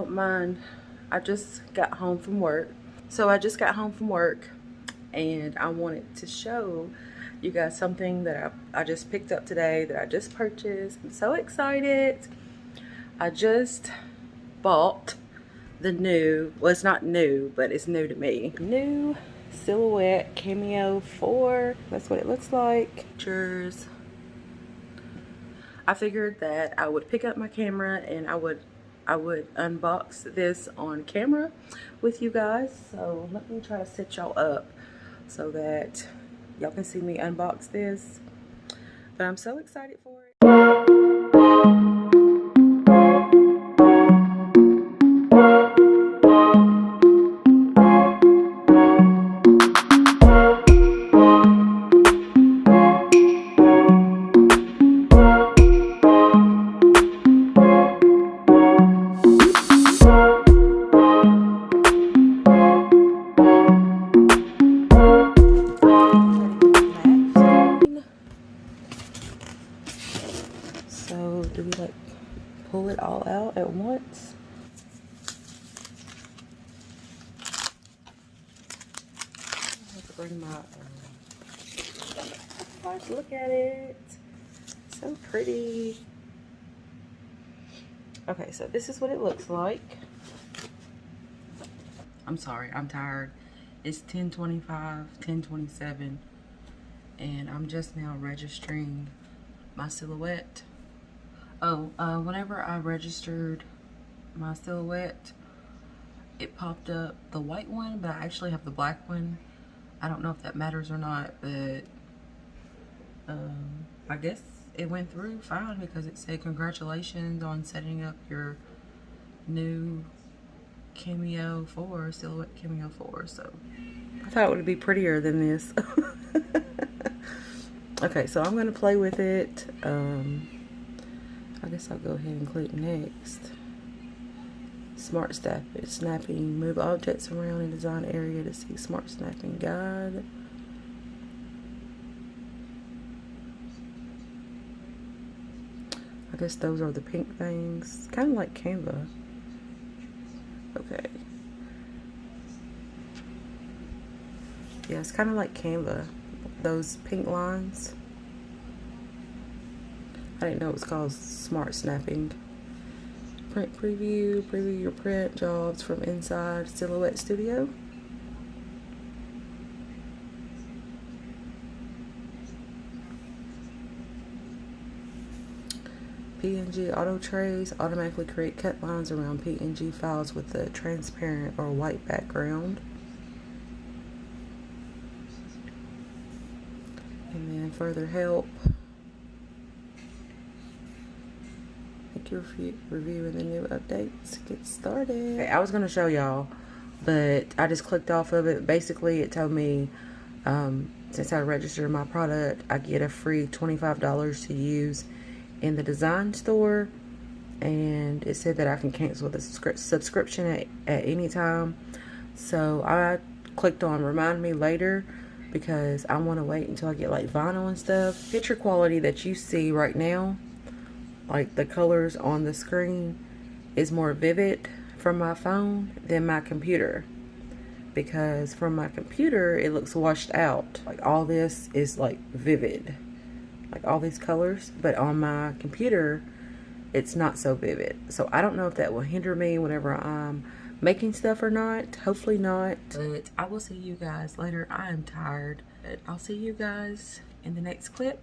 don't mind, I just got home from work. So I just got home from work and I wanted to show you guys something that I just picked up today that I just purchased. I'm so excited. I just bought the new, well, it's not new, but it's new to me. New Silhouette Cameo 4. That's what it looks like. Pictures. I figured that I would pick up my camera and I would unbox this on camera with you guys. So let me try to set y'all up so that y'all can see me unbox this. But I'm so excited for it. So do we like pull it all out at once? I have to bring my let's look at it. So pretty. Okay, so this is what it looks like. I'm sorry, I'm tired. It's 10:25, 10:27, and I'm just now registering my Silhouette. Oh, whenever I registered my Silhouette, it popped up the white one, but I actually have the black one. I don't know if that matters or not, but I guess it went through fine because it said congratulations on setting up your new Cameo 4, Silhouette Cameo 4. So I thought it would be prettier than this. Okay, so I'm going to play with it. I guess I'll go ahead and click next. Smart snapping. Move objects around in design area to see smart snapping guide. I guess those are the pink things. Kind of like Canva. Okay. Yeah, it's kind of like Canva. Those pink lines. I didn't know it was called smart snapping. Print preview. Preview your print jobs from inside Silhouette Studio. PNG auto trace. Automatically create cut lines around PNG files with a transparent or white background. And then further help. Reviewing the new updates. Get started. Okay, I was going to show y'all, but I just clicked off of it. Basically, it told me since I registered my product, I get a free $25 to use in the design store, and it said that I can cancel the subscription at any time. So I clicked on remind me later because I want to wait until I get like vinyl and stuff. Picture quality that you see right now, like the colors on the screen, is more vivid from my phone than my computer, because from my computer it looks washed out. Like all this is like vivid, like all these colors, but on my computer it's not so vivid. So I don't know if that will hinder me whenever I'm making stuff or not. Hopefully not, but I will see you guys later. I am tired, but I'll see you guys in the next clip.